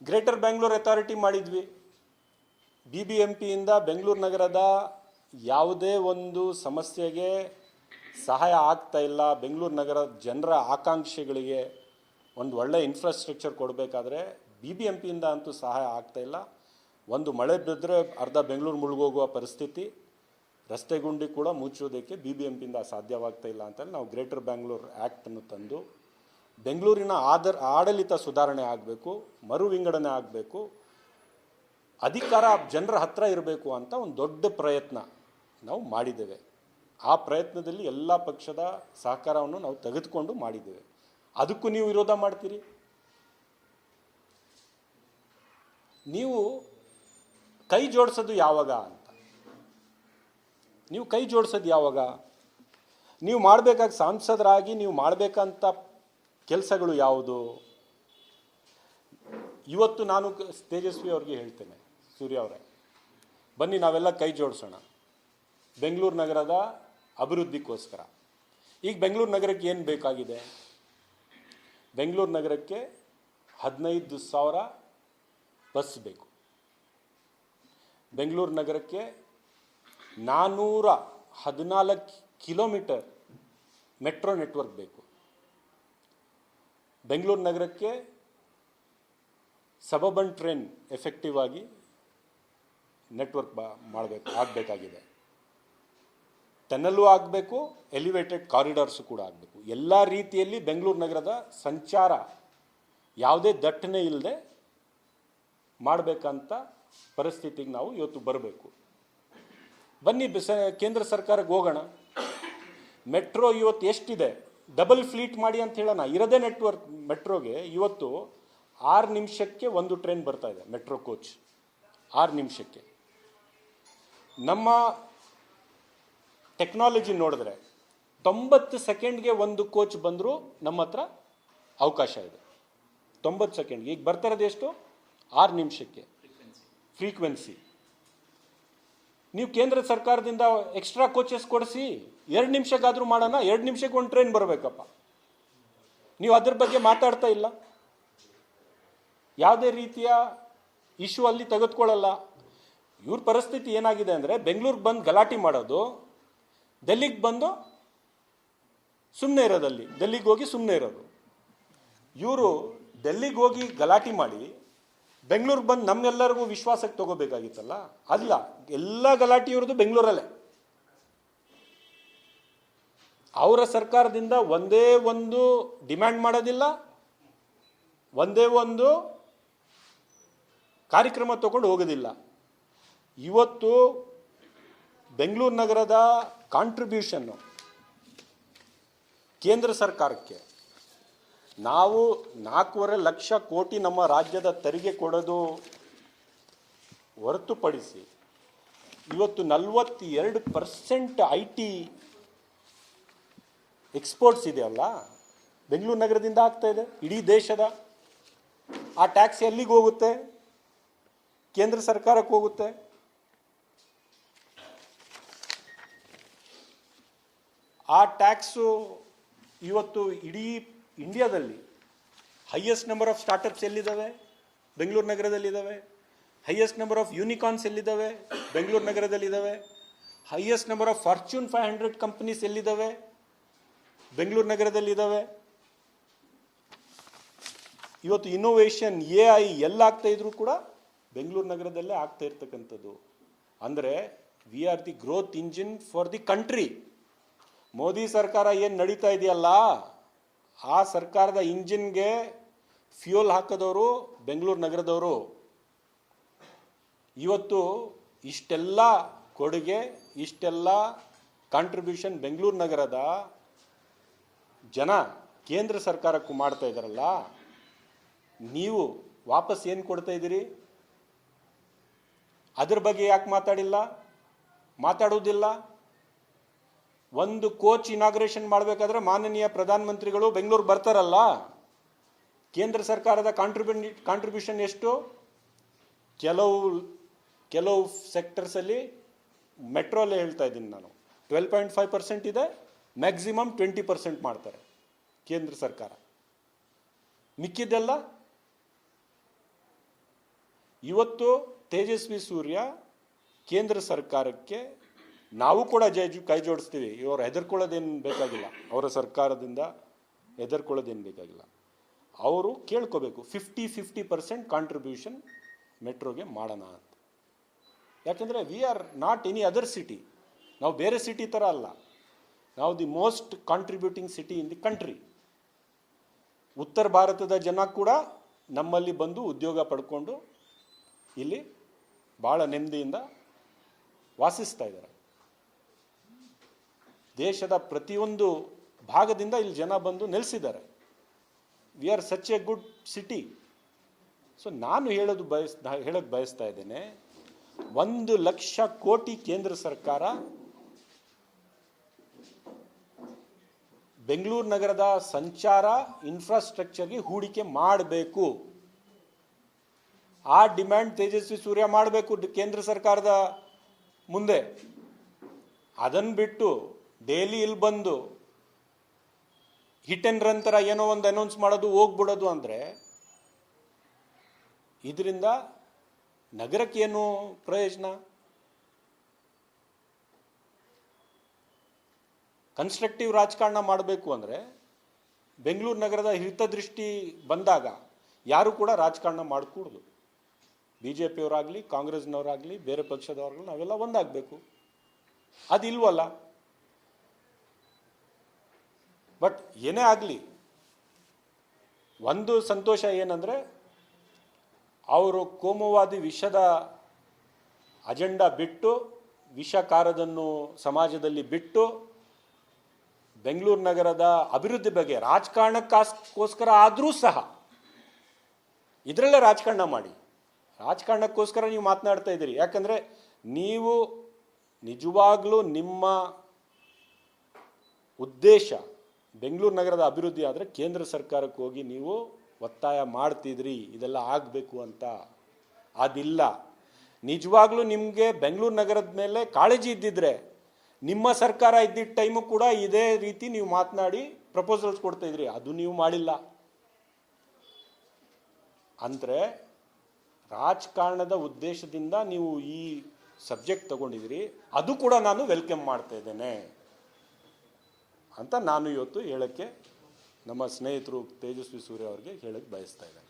Greater Bangalore authority ಮಾಡಿದ್ವಿ. BBMPಯಿಂದ ಬೆಂಗಳೂರು ನಗರದ ಯಾವುದೇ ಒಂದು ಸಮಸ್ಯೆಗೆ ಸಹಾಯ ಆಗ್ತಾ ಇಲ್ಲ. ಬೆಂಗಳೂರು ನಗರ ಜನರ ಆಕಾಂಕ್ಷೆಗಳಿಗೆ ಒಂದು ಒಳ್ಳೆ ಇನ್ಫ್ರಾಸ್ಟ್ರಕ್ಚರ್ ಕೊಡಬೇಕಾದ್ರೆ BBMPಯಿಂದ ಅಂತೂ ಸಹಾಯ ಆಗ್ತಾ ಇಲ್ಲ. ಒಂದು ಮಳೆ ಬಿದ್ದರೆ ಅರ್ಧ ಬೆಂಗಳೂರು ಮುಳುಗೋಗುವ ಪರಿಸ್ಥಿತಿ, ರಸ್ತೆ ಗುಂಡಿ ಕೂಡ ಮುಚ್ಚೋದಕ್ಕೆ BBMPಯಿಂದ ಸಾಧ್ಯವಾಗ್ತಾ ಇಲ್ಲ ಅಂತ ನಾವು ಗ್ರೇಟರ್ ಬ್ಯಾಂಗ್ಳೂರ್ ಆ್ಯಕ್ಟನ್ನು ತಂದು ಬೆಂಗಳೂರಿನ ಆಡಳಿತ ಸುಧಾರಣೆ ಆಗಬೇಕು, ಮರು ವಿಂಗಡಣೆ ಆಗಬೇಕು, ಅಧಿಕಾರ ಜನರ ಹತ್ರ ಇರಬೇಕು ಅಂತ ಒಂದು ದೊಡ್ಡ ಪ್ರಯತ್ನ ನಾವು ಮಾಡಿದ್ದೇವೆ. ಆ ಪ್ರಯತ್ನದಲ್ಲಿ ಎಲ್ಲ ಪಕ್ಷದ ಸಹಕಾರವನ್ನು ನಾವು ತೆಗೆದುಕೊಂಡು ಮಾಡಿದ್ದೇವೆ. ಅದಕ್ಕೂ ನೀವು ವಿರೋಧ ಮಾಡ್ತೀರಿ. ನೀವು ಕೈ ಜೋಡಿಸೋದು ಯಾವಾಗ ಅಂತ, ನೀವು ಕೈ ಜೋಡಿಸೋದು ಯಾವಾಗ? ನೀವು ಮಾಡಬೇಕಾಗಿ ಸಂಸದರಾಗಿ ನೀವು ಮಾಡಬೇಕಂತ ಕೆಲಸಗಳು ಯಾವುದು? ಇವತ್ತು ನಾನು ತೇಜಸ್ವಿ ಅವ್ರಿಗೆ ಹೇಳ್ತೇನೆ, ಸೂರ್ಯ ಅವರೇ, ಬನ್ನಿ ನಾವೆಲ್ಲ ಕೈ ಜೋಡಿಸೋಣ ಬೆಂಗಳೂರು ನಗರದ ಅಭಿವೃದ್ಧಿಗೋಸ್ಕರ. ಈಗ ಬೆಂಗಳೂರು ನಗರಕ್ಕೆ ಏನು ಬೇಕಾಗಿದೆ? ಬೆಂಗಳೂರು ನಗರಕ್ಕೆ 15,000 ಬಸ್ ಬೇಕು. ಬೆಂಗಳೂರು ನಗರಕ್ಕೆ 414 ಕಿಲೋಮೀಟರ್ ಮೆಟ್ರೋ ನೆಟ್ವರ್ಕ್ ಬೇಕು. ಬೆಂಗಳೂರು ನಗರಕ್ಕೆ ಸಬರ್ಬನ್ ಟ್ರೈನ್ ಎಫೆಕ್ಟಿವ್ ಆಗಿ ನೆಟ್ವರ್ಕ್ ಆಗಬೇಕಾಗಿದೆ. ಟನಲ್ಲು ಆಗಬೇಕು, ಎಲಿವೇಟೆಡ್ ಕಾರಿಡಾರ್ಸು ಕೂಡ ಆಗಬೇಕು. ಎಲ್ಲ ರೀತಿಯಲ್ಲಿ ಬೆಂಗಳೂರು ನಗರದ ಸಂಚಾರ ಯಾವುದೇ ದಟ್ಟಣೆ ಇಲ್ಲದೆ ಮಾಡಬೇಕಂತ ಪರಿಸ್ಥಿತಿಗೆ ನಾವು ಇವತ್ತು ಬರಬೇಕು. ಬನ್ನಿ ಕೇಂದ್ರ ಸರ್ಕಾರಕ್ಕೆ ಹೋಗೋಣ. ಮೆಟ್ರೋ ಇವತ್ತು ಎಷ್ಟಿದೆ? ಡಬಲ್ ಫ್ಲೀಟ್ ಮಾಡಿ ಅಂತ ಹೇಳೋಣ. ಇರದೇ ನೆಟ್ವರ್ಕ್ ಮೆಟ್ರೋಗೆ ಇವತ್ತು 6 ನಿಮಿಷಕ್ಕೆ ಒಂದು ಟ್ರೈನ್ ಬರ್ತಾ ಇದೆ, ಮೆಟ್ರೋ ಕೋಚ್ 6 ನಿಮಿಷಕ್ಕೆ. ನಮ್ಮ ಟೆಕ್ನಾಲಜಿ ನೋಡಿದ್ರೆ 90 ಸೆಕೆಂಡ್ಗೆ ಒಂದು ಕೋಚ್ ಬಂದರೂ ನಮ್ಮ ಹತ್ರ ಅವಕಾಶ ಇದೆ. 90 ಸೆಕೆಂಡ್ಗೆ. ಈಗ ಬರ್ತಾ ಇರೋದು ಎಷ್ಟು? 6 ನಿಮಿಷಕ್ಕೆ ಫ್ರೀಕ್ವೆನ್ಸಿ. ನೀವು ಕೇಂದ್ರ ಸರ್ಕಾರದಿಂದ ಎಕ್ಸ್ಟ್ರಾ ಕೋಚಸ್ ಕೊಡಿಸಿ 2 ನಿಮಿಷಕ್ಕಾದರೂ ಮಾಡೋಣ. 2 ನಿಮಿಷಕ್ಕೆ ಒಂದು ಟ್ರೈನ್ ಬರಬೇಕಪ್ಪ. ನೀವು ಅದ್ರ ಬಗ್ಗೆ ಮಾತಾಡ್ತಾ ಇಲ್ಲ. ಯಾವುದೇ ರೀತಿಯ ಇಶ್ಯೂ ಅಲ್ಲಿ ತೆಗೆದುಕೊಳ್ಳಲ್ಲ. ಇವ್ರ ಪರಿಸ್ಥಿತಿ ಏನಾಗಿದೆ ಅಂದರೆ, ಬೆಂಗಳೂರಿಗೆ ಬಂದು ಗಲಾಟೆ ಮಾಡೋದು, ಡೆಲ್ಲಿಗೆ ಬಂದು ಸುಮ್ಮನೆ ಇರೋದಲ್ಲಿ, ಡೆಲ್ಲಿಗೆ ಹೋಗಿ ಸುಮ್ಮನೆ ಇರೋದು. ಇವರು ಡೆಲ್ಲಿಗೆ ಹೋಗಿ ಗಲಾಟೆ ಮಾಡಿ ಬೆಂಗಳೂರಿಗೆ ಬಂದು ನಮ್ಮೆಲ್ಲರಿಗೂ ವಿಶ್ವಾಸಕ್ಕೆ ತಗೋಬೇಕಾಗಿತ್ತಲ್ಲ. ಅಲ್ಲ, ಎಲ್ಲ ಗಲಾಟೆ ಇವ್ರದ್ದು ಬೆಂಗಳೂರಲ್ಲೇ. ಅವರ ಸರ್ಕಾರದಿಂದ ಒಂದೇ ಒಂದು ಡಿಮ್ಯಾಂಡ್ ಮಾಡೋದಿಲ್ಲ, ಒಂದೇ ಒಂದು ಕಾರ್ಯಕ್ರಮ ತಗೊಂಡು ಹೋಗೋದಿಲ್ಲ. ಇವತ್ತು ಬೆಂಗಳೂರು ನಗರದ ಕಾಂಟ್ರಿಬ್ಯೂಷನ್ನು ಕೇಂದ್ರ ಸರ್ಕಾರಕ್ಕೆ ನಾವು 4.5 ಲಕ್ಷ ಕೋಟಿ ನಮ್ಮ ರಾಜ್ಯದ ತೆರಿಗೆ ಕೊಡೋದು ಹೊರತುಪಡಿಸಿ ಇವತ್ತು 42% IT ಎಕ್ಸ್ಪೋರ್ಟ್ಸ್ ಇದೆಯಲ್ಲ, ಬೆಂಗಳೂರು ನಗರದಿಂದ ಆಗ್ತಾ ಇದೆ ಇಡೀ ದೇಶದ. ಆ ಟ್ಯಾಕ್ಸ್ ಎಲ್ಲಿಗೆ ಹೋಗುತ್ತೆ? ಕೇಂದ್ರ ಸರ್ಕಾರಕ್ಕೆ ಹೋಗುತ್ತೆ. ಆ ಟ್ಯಾಕ್ಸು ಇವತ್ತು ಇಡೀ ಇಂಡಿಯಾದಲ್ಲಿ ಹೈಯೆಸ್ಟ್ ನಂಬರ್ ಆಫ್ ಸ್ಟಾರ್ಟಪ್ಸ್ ಎಲ್ಲಿದ್ದಾವೆ? ಬೆಂಗಳೂರು ನಗರದಲ್ಲಿದ್ದಾವೆ. ಹೈಯೆಸ್ಟ್ ನಂಬರ್ ಆಫ್ ಯೂನಿಕಾರ್ನ್ಸ್ ಎಲ್ಲಿದ್ದಾವೆ? ಬೆಂಗಳೂರು ನಗರದಲ್ಲಿದ್ದಾವೆ. Highest number of fortune 500 companies ಎಲ್ಲಿದ್ದಾವೆ? ಬೆಂಗಳೂರು ನಗರದಲ್ಲಿದ್ದಾವೆ. ಇವತ್ತು ಇನ್ನೋವೇಷನ್ AI ಎಲ್ಲ ಆಗ್ತಾ ಇದ್ರು ಕೂಡ ಬೆಂಗಳೂರು ನಗರದಲ್ಲೇ ಆಗ್ತಾ ಇರ್ತಕ್ಕಂಥದ್ದು. ಅಂದರೆ we are the growth engine for the country. Modi ಸರ್ಕಾರ ಏನು ನಡೀತಾ ಇದೆಯಲ್ಲ, ಆ ಸರ್ಕಾರದ ಇಂಜಿನ್ಗೆ ಫ್ಯೂಯಲ್ ಹಾಕಿದವರು ಬೆಂಗಳೂರು ನಗರದವರು. ಇವತ್ತು ಇಷ್ಟೆಲ್ಲ ಕೊಡುಗೆ, ಇಷ್ಟೆಲ್ಲ ಕಾಂಟ್ರಿಬ್ಯೂಷನ್ ಬೆಂಗಳೂರು ನಗರದ ಜನ ಕೇಂದ್ರ ಸರ್ಕಾರಕ್ಕೂ ಮಾಡ್ತಾ ಇದ್ದಾರಲ್ಲ, ನೀವು ವಾಪಸ್ ಏನು ಕೊಡ್ತಾ ಇದ್ದೀರಿ? ಅದ್ರ ಬಗ್ಗೆ ಯಾಕೆ ಮಾತಾಡೋದಿಲ್ಲ? ಒಂದು ಕೋಚ್ ಇನಾಗ್ರೇಷನ್ ಮಾಡಬೇಕಾದ್ರೆ ಮಾನನೀಯ ಪ್ರಧಾನಮಂತ್ರಿಗಳು ಬೆಂಗಳೂರು ಬರ್ತಾರಲ್ಲ, ಕೇಂದ್ರ ಸರ್ಕಾರದ ಕಾಂಟ್ರಿಬ್ಯೂಷನ್ ಎಷ್ಟು? ಕೆಲವು ಸೆಕ್ಟರ್ಸಲ್ಲಿ ಮೆಟ್ರೋಲ್ಲೇ ಹೇಳ್ತಾ ಇದ್ದೀನಿ ನಾನು, 12.5% ಇದೆ, ಮ್ಯಾಕ್ಸಿಮಮ್ 20% ಮಾಡ್ತಾರೆ ಕೇಂದ್ರ ಸರ್ಕಾರ. ಮಿಕ್ಕಿದ್ದೆಲ್ಲ ಇವತ್ತು ತೇಜಸ್ವಿ ಸೂರ್ಯ ಕೇಂದ್ರ ಸರ್ಕಾರಕ್ಕೆ ನಾವು ಕೂಡ ಕೈ ಜೋಡಿಸ್ತೀವಿ. ಇವರು ಹೆದರ್ಕೊಳ್ಳೋದೇನು ಬೇಕಾಗಿಲ್ಲ, ಅವರ ಸರ್ಕಾರದಿಂದ ಹೆದರ್ಕೊಳ್ಳೋದೇನು ಬೇಕಾಗಿಲ್ಲ. ಅವರು ಕೇಳ್ಕೋಬೇಕು 50% ಕಾಂಟ್ರಿಬ್ಯೂಷನ್ ಮೆಟ್ರೋಗೆ ಮಾಡೋಣ ಅಂತ. ಯಾಕೆಂದರೆ we are not any other city. ನಾವು ಬೇರೆ ಸಿಟಿ ಥರ ಅಲ್ಲ, ನಾವು the most contributing city in the country. ಉತ್ತರ ಭಾರತದ ಜನ ಕೂಡ ನಮ್ಮಲ್ಲಿ ಬಂದು ಉದ್ಯೋಗ ಪಡ್ಕೊಂಡು ಇಲ್ಲಿ ಭಾಳ ನೆಮ್ಮದಿಯಿಂದ ವಾಸಿಸ್ತಾ ಇದ್ದಾರೆ. ದೇಶದ ಪ್ರತಿಯೊಂದು ಭಾಗದಿಂದ ಇಲ್ಲಿ ಜನ ಬಂದು ನೆಲೆಸಿದ್ದಾರೆ. We are such A good city. So ನಾನು ಹೇಳೋಕ್ಕೆ ಬಯಸ್ತಾ ಇದ್ದೇನೆ, 1,00,000 ಕೋಟಿ ಕೇಂದ್ರ ಸರ್ಕಾರ ಬೆಂಗಳೂರು ನಗರದ ಸಂಚಾರ ಇನ್ಫ್ರಾಸ್ಟ್ರಕ್ಚರ್ಗೆ ಹೂಡಿಕೆ ಮಾಡಬೇಕು. ಆ ಡಿಮ್ಯಾಂಡ್ ತೇಜಸ್ವಿ ಸೂರ್ಯ ಮಾಡಬೇಕು ಕೇಂದ್ರ ಸರ್ಕಾರದ ಮುಂದೆ. ಅದನ್ನು ಬಿಟ್ಟು ಡೈಲಿ ಇಲ್ಲಿ ಬಂದು ಹಿಟ್ ಆ್ಯಂಡ್ ರನ್ ಥರ ಏನೋ ಒಂದು ಅನೌನ್ಸ್ ಮಾಡೋದು, ಹೋಗ್ಬಿಡೋದು ಅಂದರೆ ಇದರಿಂದ ನಗರಕ್ಕೇನು ಪ್ರಯೋಜನ? ಕನ್ಸ್ಟ್ರಕ್ಟಿವ್ ರಾಜಕಾರಣ ಮಾಡಬೇಕು ಅಂದರೆ ಬೆಂಗಳೂರು ನಗರದ ಹಿತದೃಷ್ಟಿ ಬಂದಾಗ ಯಾರು ಕೂಡ ರಾಜಕಾರಣ ಮಾಡಕೂಡದು. BJPಯವರಾಗಲಿ, ಕಾಂಗ್ರೆಸ್ನವರಾಗಲಿ, ಬೇರೆ ಪಕ್ಷದವ್ರಾಗಲಿ ನಾವೆಲ್ಲ ಒಂದಾಗಬೇಕು. ಅದಿಲ್ವಲ್ಲ. ಬಟ್ ಏನೇ ಆಗಲಿ, ಒಂದು ಸಂತೋಷ ಏನಂದರೆ ಅವರು ಕೋಮುವಾದಿ ವಿಷದ ಅಜೆಂಡಾ ಬಿಟ್ಟು, ವಿಷಕಾರದನ್ನು ಸಮಾಜದಲ್ಲಿ ಬಿಟ್ಟು, ಬೆಂಗಳೂರು ನಗರದ ಅಭಿವೃದ್ಧಿ ಬಗ್ಗೆ ರಾಜಕಾರಣಕ್ಕೋಸ್ಕರ ಆದರೂ ಸಹ ಇದರಲ್ಲೇ ರಾಜಕಾರಣ ಮಾಡಿ. ರಾಜಕಾರಣಕ್ಕೋಸ್ಕರ ನೀವು ಮಾತನಾಡ್ತಾ ಇದ್ದೀರಿ. ಯಾಕಂದರೆ ನೀವು ನಿಜವಾಗ್ಲೂ ನಿಮ್ಮ ಉದ್ದೇಶ ಬೆಂಗಳೂರು ನಗರದ ಅಭಿವೃದ್ಧಿ ಆದರೆ ಕೇಂದ್ರ ಸರ್ಕಾರಕ್ಕೆ ಹೋಗಿ ನೀವು ಒತ್ತಾಯ ಮಾಡ್ತಿದ್ರಿ ಇದೆಲ್ಲ ಆಗಬೇಕು ಅಂತ. ಅದಿಲ್ಲ. ನಿಜವಾಗ್ಲೂ ನಿಮಗೆ ಬೆಂಗಳೂರು ನಗರದ ಮೇಲೆ ಕಾಳಜಿ ಇದ್ದಿದ್ರೆ ನಿಮ್ಮ ಸರ್ಕಾರ ಇದ್ದಿದ್ದ ಟೈಮು ಕೂಡ ಇದೇ ರೀತಿ ನೀವು ಮಾತನಾಡಿ ಪ್ರಪೋಸಲ್ಸ್ ಕೊಡ್ತಾ ಇದ್ರಿ. ಅದು ನೀವು ಮಾಡಿಲ್ಲ. ಅಂದರೆ ರಾಜಕಾರಣದ ಉದ್ದೇಶದಿಂದ ನೀವು ಈ ಸಬ್ಜೆಕ್ಟ್ ತಗೊಂಡಿದ್ದೀರಿ. ಅದು ಕೂಡ ನಾನು ವೆಲ್ಕಮ್ ಮಾಡ್ತಾ ಇದ್ದೇನೆ ಅಂತ ನಾನು ಇವತ್ತು ಹೇಳೋಕ್ಕೆ ನಮ್ಮ ಸ್ನೇಹಿತರು ತೇಜಸ್ವಿ ಸೂರ್ಯ ಅವರಿಗೆ ಹೇಳಕ್ಕೆ ಬಯಸ್ತಾ ಇದ್ದೇನೆ.